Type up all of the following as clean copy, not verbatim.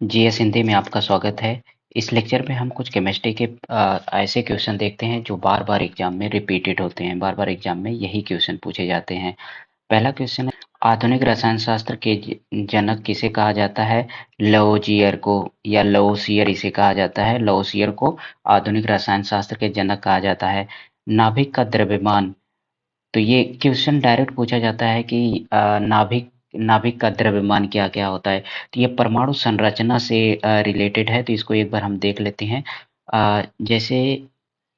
GS Hindi में आपका स्वागत है। इस लेक्चर में हम कुछ केमिस्ट्री के ऐसे क्वेश्चन देखते हैं जो बार-बार एग्जाम में रिपीटेड होते हैं। बार-बार एग्जाम में यही क्वेश्चन पूछे जाते हैं। पहला क्वेश्चन है, आधुनिक रसायन शास्त्र के जनक किसे कहा जाता है? लावोजियर को या लावोसियर इसे कहा जाता है। लावोसियर को आधुनिक रसायन शास्त्र के जनक कहा जाता है। नाभिक का द्रव्यमान, तो ये क्वेश्चन डायरेक्ट पूछा जाता है कि नाभिक नाभिक का द्रव्यमान क्या क्या होता है। तो ये परमाणु संरचना से रिलेटेड है, तो इसको एक बार हम देख लेते हैं। जैसे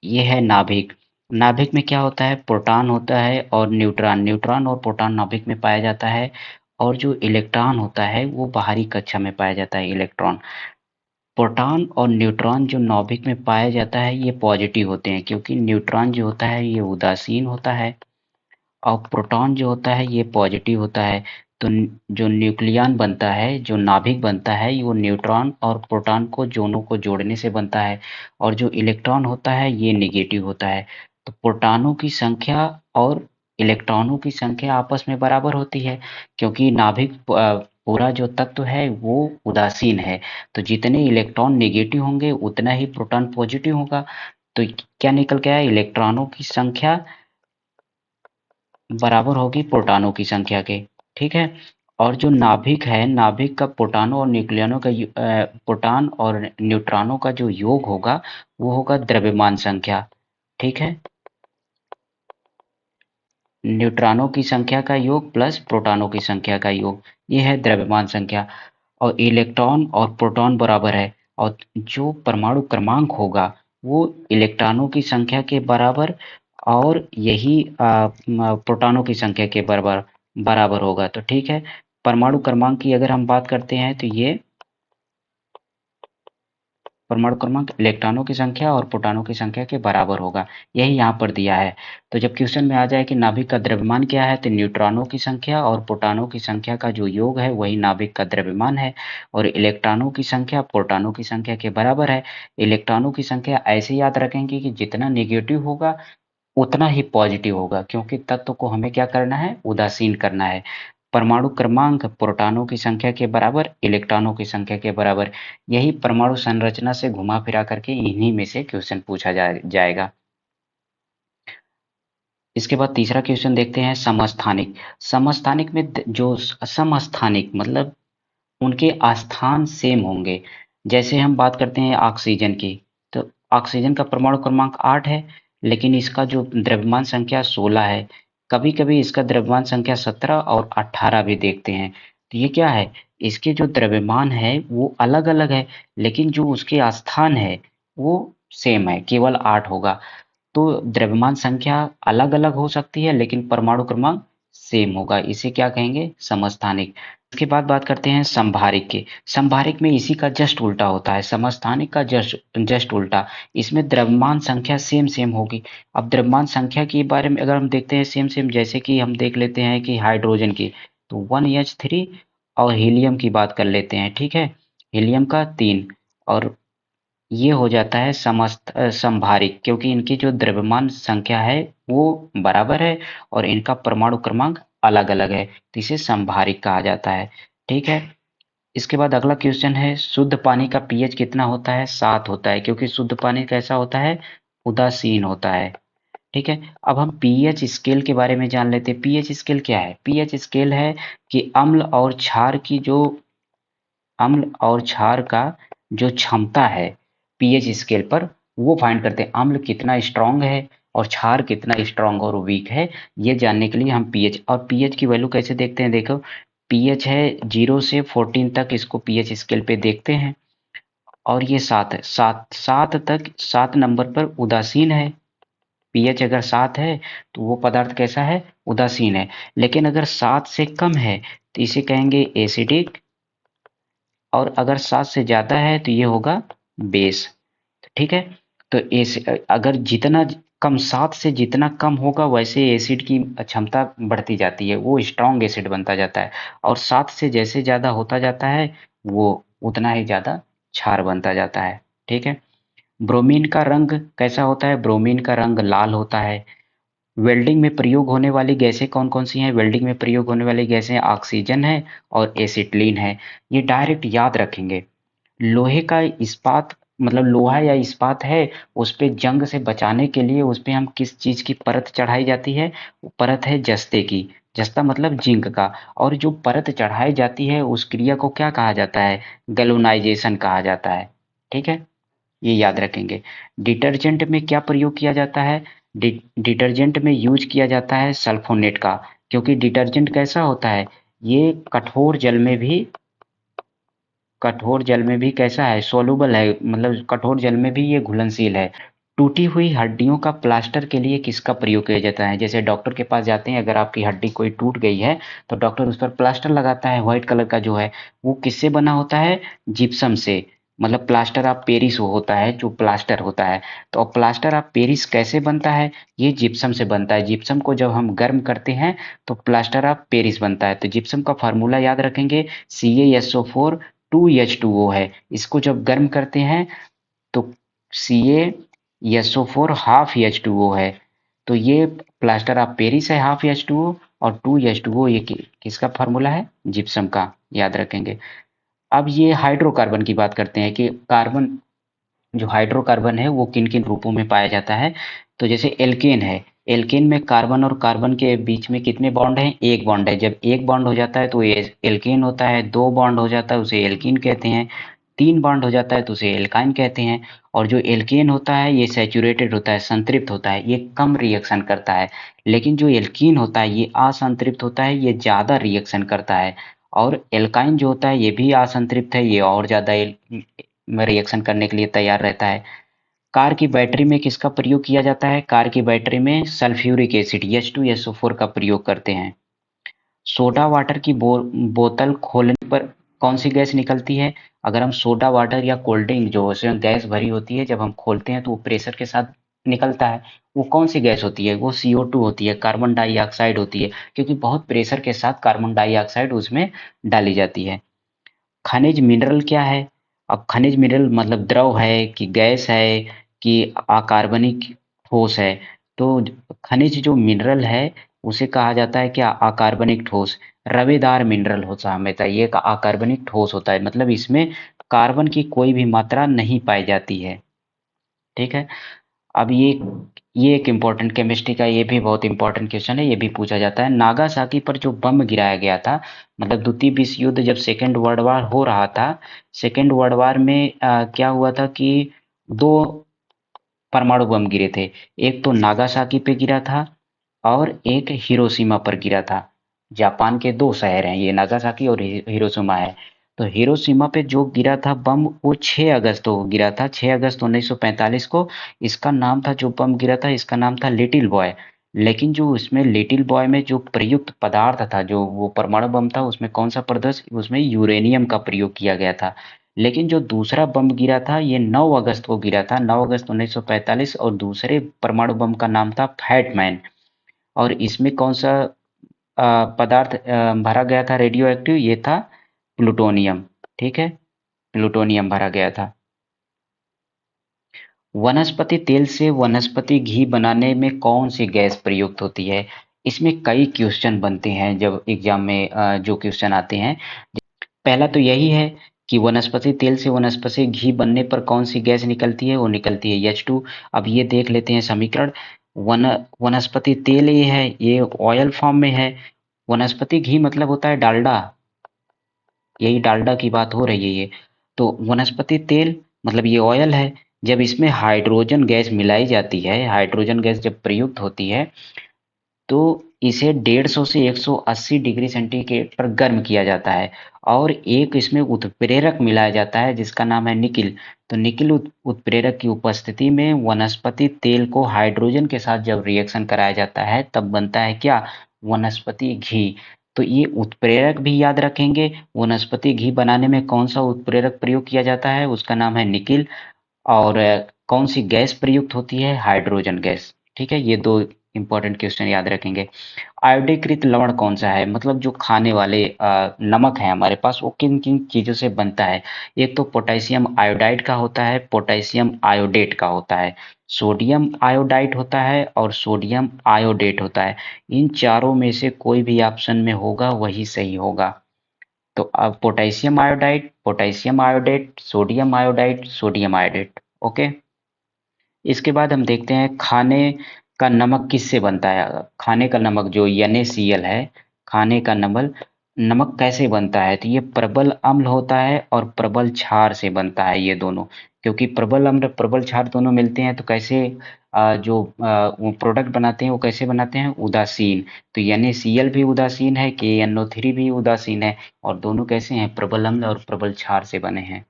ये है नाभिक। नाभिक में क्या होता है? प्रोटॉन होता है और न्यूट्रॉन। न्यूट्रॉन और प्रोटॉन नाभिक में पाया जाता है, और जो इलेक्ट्रॉन होता है वो बाहरी कक्षा में पाया जाता है, इलेक्ट्रॉन। प्रोटॉन और न्यूट्रॉन जो नाभिक में पाया जाता है ये पॉजिटिव होते हैं, क्योंकि न्यूट्रॉन जो होता है ये उदासीन होता है और प्रोटॉन जो होता है ये पॉजिटिव होता है। तो जो न्यूक्लियन बनता है, जो नाभिक बनता है, वो न्यूट्रॉन और प्रोटॉन को दोनों को जोड़ने से बनता है, और जो इलेक्ट्रॉन होता है ये नेगेटिव होता है। तो प्रोटॉनों की संख्या और इलेक्ट्रॉनों की संख्या आपस में बराबर होती है, क्योंकि नाभिक पूरा जो तत्व है वो उदासीन है। तो जितने इलेक्ट्रॉन नेगेटिव होंगे उतना ही प्रोटॉन पॉजिटिव होगा। तो क्या निकल के आया? इलेक्ट्रॉनों की संख्या बराबर होगी प्रोटॉनों की संख्या के। ठीक है। और जो नाभिक है, नाभिक का प्रोटॉनों और न्यूक्लियनों का प्रोटॉन और न्यूट्रॉनों का जो योग होगा वो होगा द्रव्यमान संख्या। ठीक है। न्यूट्रॉनों की संख्या का योग प्लस प्रोटॉनों की संख्या का योग, ये है द्रव्यमान संख्या। और इलेक्ट्रॉन और प्रोटॉन बराबर है, और जो परमाणु क्रमांक होगा वो इलेक्ट्रॉनों की संख्या के बराबर, और यही प्रोटॉनों की संख्या के बराबर बराबर होगा। तो ठीक है, परमाणु क्रमांक की अगर हम बात करते हैं तो ये परमाणु क्रमांक इलेक्ट्रॉनों की संख्या और प्रोटॉनों की संख्या के बराबर होगा, यही यहाँ पर दिया है। तो जब क्वेश्चन में आ जाए कि नाभिक का द्रव्यमान क्या है, तो न्यूट्रॉनों की संख्या और प्रोटॉनों की संख्या का जो योग है वही नाभिक का द्रव्यमान है, और इलेक्ट्रॉनों की संख्या प्रोटॉनों की संख्या के बराबर है। इलेक्ट्रॉनों की संख्या ऐसे याद रखेंगे कि जितना नेगेटिव होगा उतना ही पॉजिटिव होगा, क्योंकि तत्व को हमें क्या करना है? उदासीन करना है। परमाणु क्रमांक प्रोटॉनों की संख्या के बराबर, इलेक्ट्रॉनों की संख्या के बराबर। यही परमाणु संरचना से घुमा फिरा करके इन्हीं में से क्वेश्चन पूछा जाएगा। इसके बाद तीसरा क्वेश्चन देखते हैं, समस्थानिक। समस्थानिक में जो समस्थानिक मतलब उनके स्थान सेम होंगे। जैसे हम बात करते हैं ऑक्सीजन की, तो ऑक्सीजन का परमाणु क्रमांक 8 है, लेकिन इसका जो द्रव्यमान संख्या 16 है। कभी कभी इसका द्रव्यमान संख्या 17 और 18 भी देखते हैं। तो ये क्या है? इसके जो द्रव्यमान है वो अलग अलग है, लेकिन जो उसके स्थान है वो सेम है, केवल 8 होगा। तो द्रव्यमान संख्या अलग अलग हो सकती है, लेकिन परमाणु क्रमांक सेम होगा, इसे क्या कहेंगे? समस्थानिक। इसके बाद बात करते हैं संभारिक की। संभारिक में इसी का जस्ट उल्टा होता है, समस्थानिक का जस्ट जस्ट उल्टा। इसमें द्रव्यमान संख्या सेम सेम होगी। अब द्रव्यमान संख्या के बारे में अगर हम देखते हैं सेम सेम, जैसे कि हम देख लेते हैं कि हाइड्रोजन की, तो 1H3, और हीलियम की बात कर लेते हैं। ठीक है, हीलियम का 3, और ये हो जाता है संभारिक, क्योंकि इनकी जो द्रव्यमान संख्या है वो बराबर है और इनका परमाणु क्रमांक अलग अलग है, तो इसे संभारिक कहा जाता है। ठीक है। इसके बाद अगला क्वेश्चन है, शुद्ध पानी का पीएच कितना होता है? 7 होता है, क्योंकि शुद्ध पानी कैसा होता है? उदासीन होता है। ठीक है। अब हम पीएच स्केल के बारे में जान लेते हैं। पीएच स्केल क्या है? पीएच स्केल है कि अम्ल और क्षार का जो क्षमता है पीएच स्केल पर, वो फाइंड करते हैं। अम्ल कितना स्ट्रांग है और क्षार कितना स्ट्रांग और वीक है, ये जानने के लिए हम पीएच, और पीएच की वैल्यू कैसे देखते हैं? देखो, पीएच है 0 से 14 तक, इसको पीएच स्केल पे देखते हैं, और ये 7 है। 7 नंबर पर उदासीन है। पीएच अगर 7 है तो वो पदार्थ कैसा है? उदासीन है। लेकिन अगर 7 से कम है तो इसे कहेंगे एसिडिक, और अगर 7 से ज़्यादा है तो ये होगा बेस। ठीक है। तो अगर जितना कम, 7 से जितना कम होगा वैसे एसिड की क्षमता बढ़ती जाती है, वो स्ट्रॉन्ग एसिड बनता जाता है, और 7 से जैसे ज़्यादा होता जाता है वो उतना ही ज़्यादा क्षार बनता जाता है। ठीक है। ब्रोमीन का रंग कैसा होता है? ब्रोमीन का रंग लाल होता है। वेल्डिंग में प्रयोग होने वाली गैसें कौन कौन सी हैं? वेल्डिंग में प्रयोग होने वाली गैसें ऑक्सीजन है और एसिटिलीन है। ये डायरेक्ट याद रखेंगे। लोहे का इस्पात मतलब लोहा या इस्पात है, उस पे जंग से बचाने के लिए उस पे हम किस चीज की परत चढ़ाई जाती है? वो परत है जस्ते की। जस्ता मतलब जिंक का। और जो परत चढ़ाई जाती है उस क्रिया को क्या कहा जाता है? गैल्वेनाइजेशन कहा जाता है। ठीक है, ये याद रखेंगे। डिटर्जेंट में क्या प्रयोग किया जाता है? डिटर्जेंट में यूज किया जाता है सल्फोनेट का। क्योंकि डिटर्जेंट कैसा होता है? ये कठोर जल में भी कैसा है? सोलुबल है, मतलब कठोर जल में भी ये घुलनशील है। टूटी हुई हड्डियों का प्लास्टर के लिए किसका प्रयोग किया जाता है? जैसे डॉक्टर के पास जाते हैं, अगर आपकी हड्डी कोई टूट गई है तो डॉक्टर उस पर प्लास्टर लगाता है, व्हाइट कलर का जो है वो किससे बना होता है? जिप्सम से। मतलब प्लास्टर ऑफ पेरिस वो होता है जो प्लास्टर होता है। तो अब प्लास्टर ऑफ पेरिस कैसे बनता है? ये जिप्सम से बनता है। जिप्सम को जब हम गर्म करते हैं तो प्लास्टर ऑफ पेरिस बनता है। तो जिप्सम का फार्मूला याद रखेंगे, CaSO4 2H2O है। इसको जब गर्म करते हैं तो CaSO4 हाफ H2O है। तो ये प्लास्टर ऑफ पेरिस है हाफ H2O, और 2H2O ये किसका फार्मूला है? जिप्सम का। याद रखेंगे। अब ये हाइड्रोकार्बन की बात करते हैं कि कार्बन, जो हाइड्रोकार्बन है वो किन किन रूपों में पाया जाता है। तो जैसे एल्केन है, एल्केन में कार्बन और कार्बन के बीच में कितने बॉन्ड हैं? एक बॉन्ड है। जब एक बॉन्ड हो जाता है तो ये एल्केन होता है, दो बॉन्ड हो जाता है उसे एल्कीन कहते हैं, तीन बॉन्ड हो जाता है तो उसे एल्काइन कहते हैं। और जो एल्केन होता है ये सैचुरेटेड होता है, संतृप्त होता है, ये कम रिएक्शन करता है। लेकिन जो एल्कीन होता है ये असंतृप्त होता है, ये ज़्यादा रिएक्शन करता है। और एल्काइन जो होता है ये भी असंतृप्त है, ये और ज़्यादा रिएक्शन करने के लिए तैयार रहता है। कार की बैटरी में किसका प्रयोग किया जाता है? कार की बैटरी में सल्फ्यूरिक एसिड H2SO4 का प्रयोग करते हैं। सोडा वाटर की बोतल खोलने पर कौन सी गैस निकलती है? अगर हम सोडा वाटर या कोल्ड ड्रिंक जो उसमें गैस भरी होती है, जब हम खोलते हैं तो वो प्रेशर के साथ निकलता है। वो कौन सी गैस होती है? वो CO2 होती है, कार्बन डाइऑक्साइड होती है। क्योंकि बहुत प्रेशर के साथ कार्बन डाइऑक्साइड उसमें डाली जाती है। खनिज मिनरल क्या है? अब खनिज मिनरल मतलब द्रव है कि गैस है कि अकार्बनिक ठोस है? तो खनिज जो मिनरल है उसे कहा जाता है क्या? अकार्बनिक ठोस। रवेदार मिनरल होता है हमेशा, ये एक अकार्बनिक ठोस होता है, मतलब इसमें कार्बन की कोई भी मात्रा नहीं पाई जाती है। ठीक है। अब ये एक इम्पोर्टेंट केमिस्ट्री का, ये भी बहुत इंपॉर्टेंट क्वेश्चन है, ये भी पूछा जाता है। नागासाकी पर जो बम गिराया गया था, मतलब द्वितीय विश्व युद्ध जब सेकेंड वर्ल्ड वार हो रहा था, सेकेंड वर्ल्ड वार में क्या हुआ था कि दो परमाणु बम गिरे थे। एक तो नागासाकी पे गिरा था और एक हिरोशिमा पर गिरा था। जापान के दो शहर हैं ये, नागासाकी और हिरोशिमा है। तो हिरोशिमा पे जो गिरा था बम वो 6 अगस्त को गिरा था, 6 अगस्त 1945 को। इसका नाम था, जो बम गिरा था इसका नाम था लिटिल बॉय। लेकिन जो उसमें लिटिल बॉय में जो प्रयुक्त पदार्थ था, जो वो परमाणु बम था, उसमें कौन सा पदार्थ? उसमें यूरेनियम का प्रयोग किया गया था। लेकिन जो दूसरा बम गिरा था ये 9 अगस्त को गिरा था, 9 अगस्त 1945, और दूसरे परमाणु बम का नाम था फैटमैन। और इसमें कौन सा पदार्थ भरा गया था रेडियो एक्टिव? ये था प्लूटोनियम। ठीक है, प्लूटोनियम भरा गया था। वनस्पति तेल से वनस्पति घी बनाने में कौन सी गैस प्रयुक्त होती है? इसमें कई क्वेश्चन बनते हैं जब एग्जाम में, जो क्वेश्चन आते हैं। पहला तो यही है कि वनस्पति तेल से वनस्पति घी बनने पर कौन सी गैस निकलती है? वो निकलती है H2। अब ये देख लेते हैं समीकरण। वन वनस्पति तेल ये है, ये ऑयल फॉर्म में है। वनस्पति घी मतलब होता है डालडा, यही डालडा की बात हो रही है ये। तो वनस्पति तेल मतलब ये ऑयल है। जब इसमें हाइड्रोजन गैस मिलाई जाती है, हाइड्रोजन गैस जब प्रयुक्त होती है तो इसे 150 से 180 डिग्री सेंटीग्रेड पर गर्म किया जाता है। और एक इसमें उत्प्रेरक मिलाया जाता है जिसका नाम है निकिल। तो निकिल उत्प्रेरक की उपस्थिति में वनस्पति तेल को हाइड्रोजन के साथ जब रिएक्शन कराया जाता है तब बनता है क्या? वनस्पति घी। तो ये उत्प्रेरक भी याद रखेंगे। वनस्पति घी बनाने में कौन सा उत्प्रेरक प्रयोग किया जाता है? उसका नाम है निकिल। और कौन सी गैस प्रयुक्त होती है? Hydrogen gas. ठीक है, ये दो इंपॉर्टेंट क्वेश्चन याद रखेंगे। आयोडीकृत लवण कौन सा है? मतलब जो खाने वाले नमक है हमारे पास, वो किन किन चीजों से बनता है? एक तो पोटेशियम आयोडाइड का होता है, पोटेशियम आयोडेट का होता है, सोडियम आयोडाइड होता है, और सोडियम आयोडेट होता है। इन चारों में से कोई भी ऑप्शन में होगा वही सही होगा। तो अब potassium iodide, potassium iodate, sodium iodide, sodium iodate. Okay. इसके बाद हम देखते हैं खाने का नमक किससे बनता है। खाने का नमक जो NaCl है, खाने का नमक नमक कैसे बनता है, तो ये प्रबल अम्ल होता है और प्रबल क्षार से बनता है ये दोनों। क्योंकि प्रबल अम्ल प्रबल क्षार दोनों मिलते हैं तो कैसे वो प्रोडक्ट बनाते हैं, वो कैसे बनाते हैं, उदासीन। तो NaCl भी उदासीन है, KNO3 भी उदासीन है, और दोनों कैसे हैं, प्रबल अम्ल और प्रबल क्षार से बने हैं।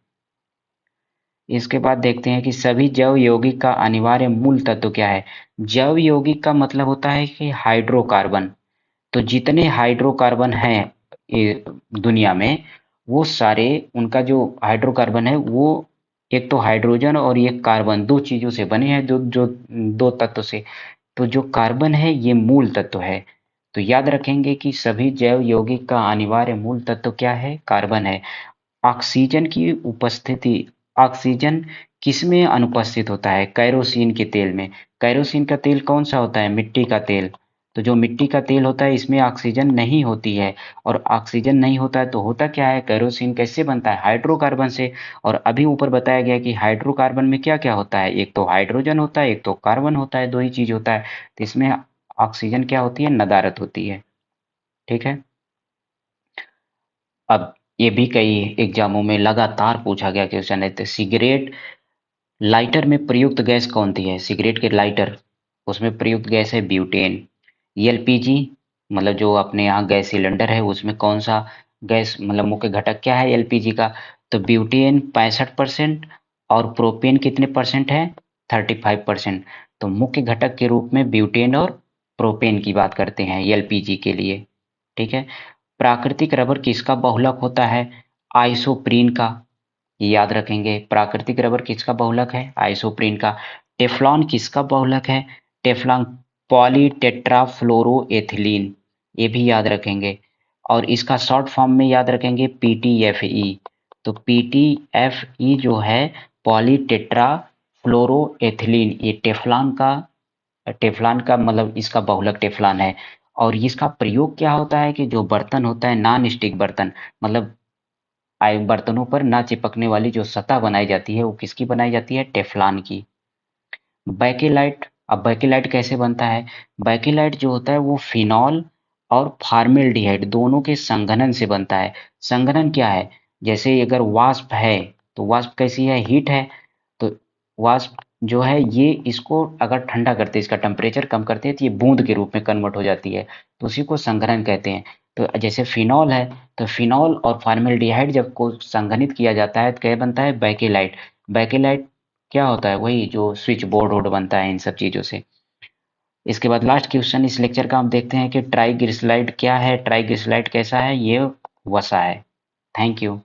इसके बाद देखते हैं कि सभी जैव यौगिक का अनिवार्य मूल तत्व क्या है। जैव यौगिक का मतलब होता है कि हाइड्रोकार्बन। तो जितने हाइड्रोकार्बन हैं दुनिया में, वो सारे, उनका जो हाइड्रोकार्बन है वो एक तो हाइड्रोजन और एक कार्बन, दो चीजों से बने हैं, जो जो दो तत्व से। तो जो कार्बन है ये मूल तत्व है। तो याद रखेंगे कि सभी जैव यौगिक का अनिवार्य मूल तत्व क्या है, कार्बन है। ऑक्सीजन की उपस्थिति, ऑक्सीजन किसमें अनुपस्थित होता है, कैरोसिन के तेल में। कैरोसिन का तेल कौन सा होता है, मिट्टी का तेल। तो जो मिट्टी का तेल होता है इसमें ऑक्सीजन नहीं होती है, और ऑक्सीजन नहीं होता है तो होता क्या है, कैरोसिन कैसे बनता है, हाइड्रोकार्बन से। और अभी ऊपर बताया गया कि हाइड्रोकार्बन में क्या क्या होता है, एक तो हाइड्रोजन होता है, एक तो कार्बन होता है, दो ही चीज होता है। तो इसमें ऑक्सीजन क्या होती है, नदारत होती है। ठीक है। अब ये भी कई एग्जामों में लगातार पूछा गया क्वेश्चन है, तो सिगरेट लाइटर में प्रयुक्त गैस कौन सी है, सिगरेट के लाइटर, उसमें प्रयुक्त गैस है ब्यूटेन। LPG मतलब जो अपने यहाँ गैस सिलेंडर है उसमें कौन सा गैस, मतलब मुख्य घटक क्या है LPG का, तो ब्यूटेन 65% और प्रोपेन कितने परसेंट है, 35%। तो मुख्य घटक के रूप में ब्यूटेन और प्रोपेन की बात करते हैं LPG के लिए। ठीक है। प्राकृतिक रबर किसका बहुलक होता है, आइसोप्रीन का। ये याद रखेंगे, प्राकृतिक रबर किसका बहुलक है, आइसोप्रीन का। टेफ्लॉन किसका बहुलक है, टेफ्लॉन पॉलीटेट्राफ्लोरोएथिलीन, ये भी याद रखेंगे। और इसका शॉर्ट फॉर्म में याद रखेंगे PTFE। तो PTFE जो है पॉलीटेट्राफ्लोरोएथिलीन, ये टेफ्लॉन का मतलब इसका बहुलक टेफ्लॉन है। और इसका प्रयोग क्या होता है कि जो बर्तन होता है, नॉन स्टिक बर्तन, मतलब बर्तनों पर ना चिपकने वाली जो सतह बनाई जाती है वो किसकी बनाई जाती है, टेफ्लॉन की। बैकेलाइट, अब बैकेलाइट कैसे बनता है, बैकेलाइट जो होता है वो फिनॉल और फार्मेल्डिहाइड दोनों के संघनन से बनता है। संघनन क्या है, जैसे अगर वाष्प है तो वाष्प कैसी है, हीट है। तो वाष्प जो है ये इसको अगर ठंडा करते हैं, इसका टेम्परेचर कम करते हैं तो ये बूंद के रूप में कन्वर्ट हो जाती है, तो उसी को संघनन कहते हैं। तो जैसे फिनॉल है, तो फिनॉल और फार्मेल्डिहाइड जब को संघनित किया जाता है तो क्या बनता है, बैकेलाइट। बैकेलाइट क्या होता है, वही जो स्विच बोर्ड वोर्ड बनता है इन सब चीजों से। इसके बाद लास्ट क्वेश्चन इस लेक्चर का हम देखते हैं कि ट्राइग्लिसराइड क्या है, ट्राइग्लिसराइड कैसा है, ये वसा है। Thank you.